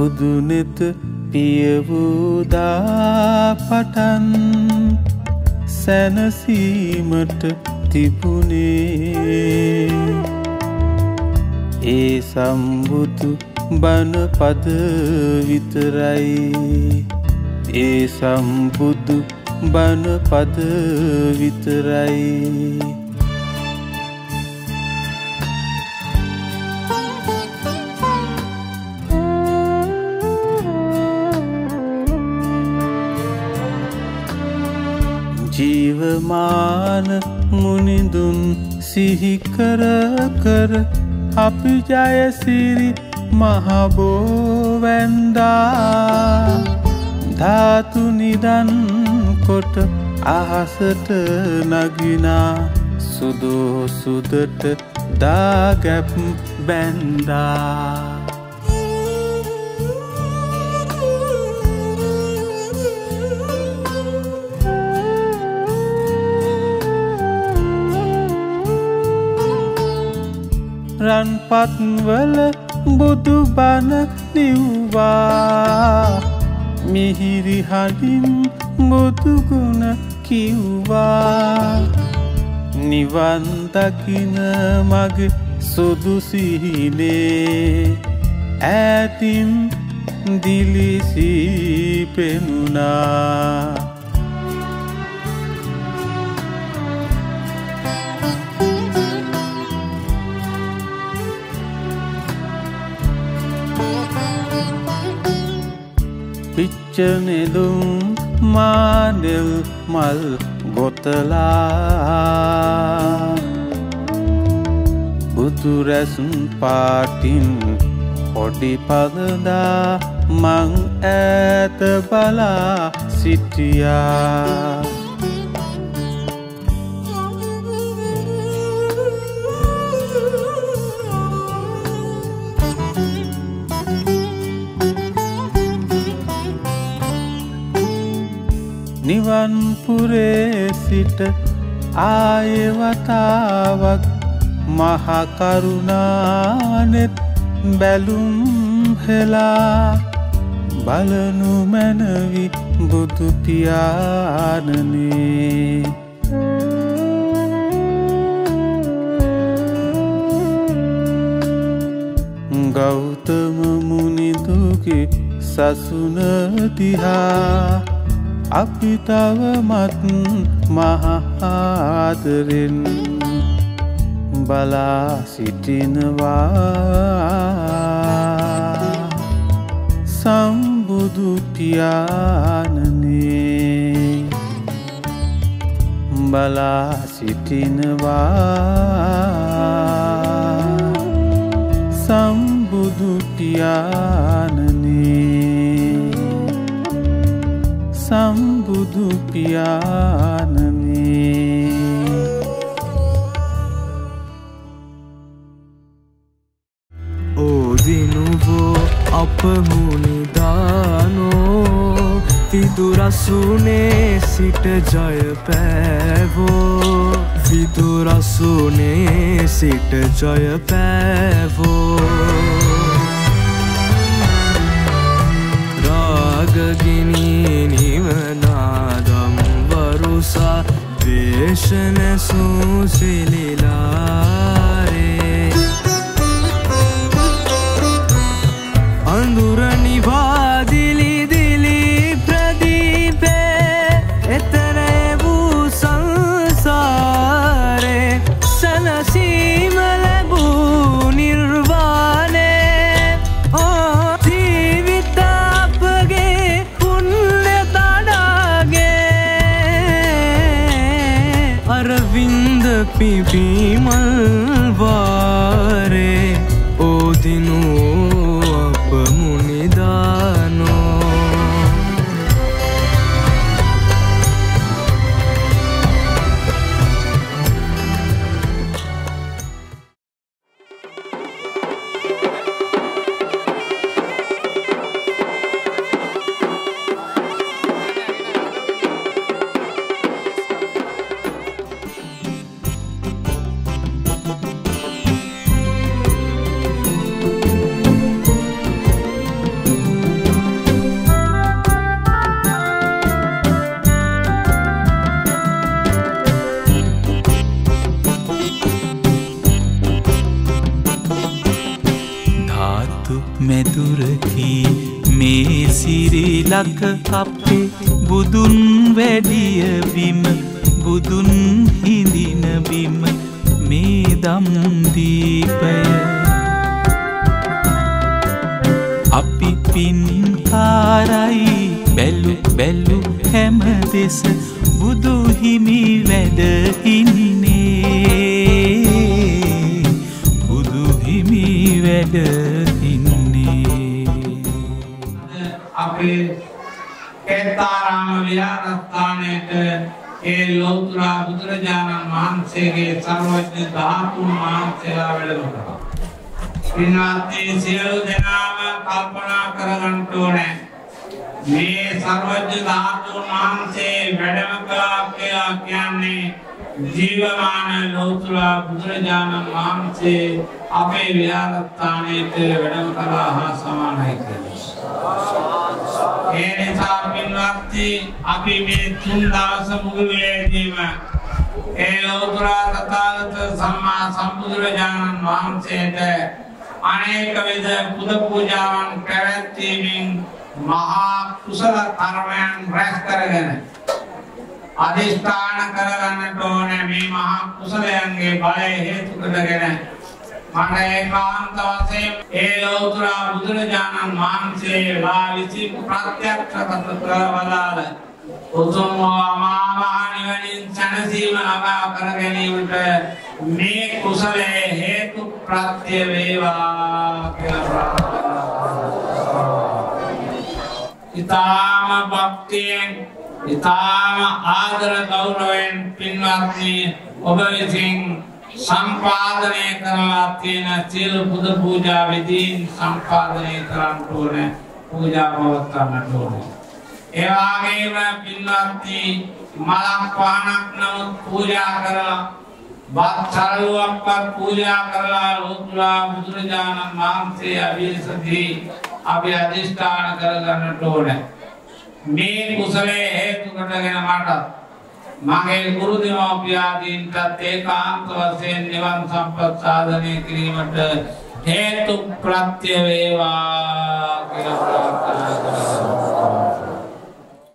බුදුනෙත පිය වූදා පටන් සැනසීමට තිබුණේ ඒ සම්බුදු බණ පද විතරයි ඒ සම්බුදු බණ පද විතරයි ජීවමාන මුනිඳුන් සිහි කර කර අපි ජයසිරි මහබෝ වැන්දා ධාතු නිදන් කොට අහසට නගිනා සුදෝ සුදට දාගැප් බැන්දා රන්පත්වල බුදු බණ ලිව්වා මිහිරි හඬින් බුදු ගුණ කිව්වා නිවන් දකින මගේ සුදු සිහිනේ ඈතින් දිලිසී පෙනුණා පිච්චනෙදුම් මානෙල් මල් ගොතලා බුදු රැසුන් පාටින් පොඩි පදදා මං ඈත බලා සිටියා නිවන් පුරේ සිට ආයවතාවක් මහ කරුණානෙත් බැලුම් හෙලා බලනු මැනවි බුදු පියාණනේ ගෞතම මුනිදුගේ සසුන දිහා අපි තවමත් මහ ආදරෙන් බලා සිටිනවා සම්බුදු පියාණනේ බලා සිටිනවා සම්බුදු පියාණනේ සම්බුදු පියාණනේ ඕදිනුවෝ අප මුනිදානෝ විදුරසුනේ සිට ජය පෑවෝ විදුරසුනේ සිට ජය පෑවෝ රාගගිනි නිවනාදම් වරුසා දේශන සුසිලිලාරේ අඳුර නිවාදිලි දිලි ප්‍රදීපේ එතන වූ සංසාරේ සනසීම ලැබූ නිර්වාණේ ජීවිත අපගේ පුණ්‍ය තඩාගේ අරවින්ද පිපිමල් වාරේ ඕදිනෝ අප මුනිදානෝ තිලක අපේ බුදුන් වැඩිය බිම බුදුන් හිඳින බිම මේ දම් දීපය අපි පින්හාරයි බැලු බැලු හැම දෙස බුදු හිමි වැඩ ඉන්නේ බුදු හිමි වැඩ අපේ කේතාරාම විහාරස්ථානයේ ඒ ලෝතර බුදුරජාණන් වහන්සේගේ සර්වඥ ධාතුන් වහන්සේලා වැඩම කරා. පින්වත්නි සියලු දෙනාම කල්පනා කරගන්න ඕනේ මේ සර්වඥ ධාතුන් වහන්සේ වැඩම කළා කියලා කියන්නේ ජීවමාන ලෝතර බුදුරජාණන් වහන්සේ අපේ විහාරස්ථානයේ වැඩම කළා හා සමානයි කියලා. ඒ නිසා පින්වත්නි අපි මේ තුන් දවස මුළුල්ලේදීම ඒ ලෝතර තථාගත සම්මා සම්බුදුරජාණන් වහන්සේට අනේක විද පුද පූජාවන් පැවැත්වීමෙන් මහා කුසල කර්මයන් රැස් කරගෙන අධිෂ්ඨාන කරගන්නට ඕනේ මේ මහා කුසලයන්ගේ බලය හේතු කරගෙන මට ඒකාන්ත වශයෙන් ඒ ලෝතර බුදුරජාණන් වහන්සේ විසින් ප්‍රත්‍යක්ෂ කරවදාළ උතුම් මහා නිවනින් සැනසීම ලබා කර ගැනීමට මේ කුසලයේ හේතු ප්‍රත්‍ය වේවා කියලා ප්‍රාර්ථනා. ඊතාම භක්තියෙන් ඊතාම ආදර ගෞරවයෙන් පින්වත්නි ඔබ විසින් සම්පාදනය කරලා තියෙන සියලු පුද පූජා විධීන් සම්පාදනය කරන්න ඕනේ පූජා පවත්වන්නට ඕනේ. ඒ වගේම පින්වත්නි මලක් පහනක් නමුත් පූජා කරලා බත් සරලුවක්වත් පූජා කරලා ලෝතර බුදුරජාණන් වහන්සේ අභිෂේකදී අපි අධිෂ්ඨාන කරගන්නට ඕනේ. මේ කුසලයේ හේතු කොටගෙන මට මගේ ගුරු දෙමව්පියාදීන්ටත් ඒකාන්ත වශයෙන් නිවන් සම්පත් සාධනය කිරීමට හේතු ප්‍රත්‍ය වේවා කියලා ප්‍රාර්ථනා කරනවා.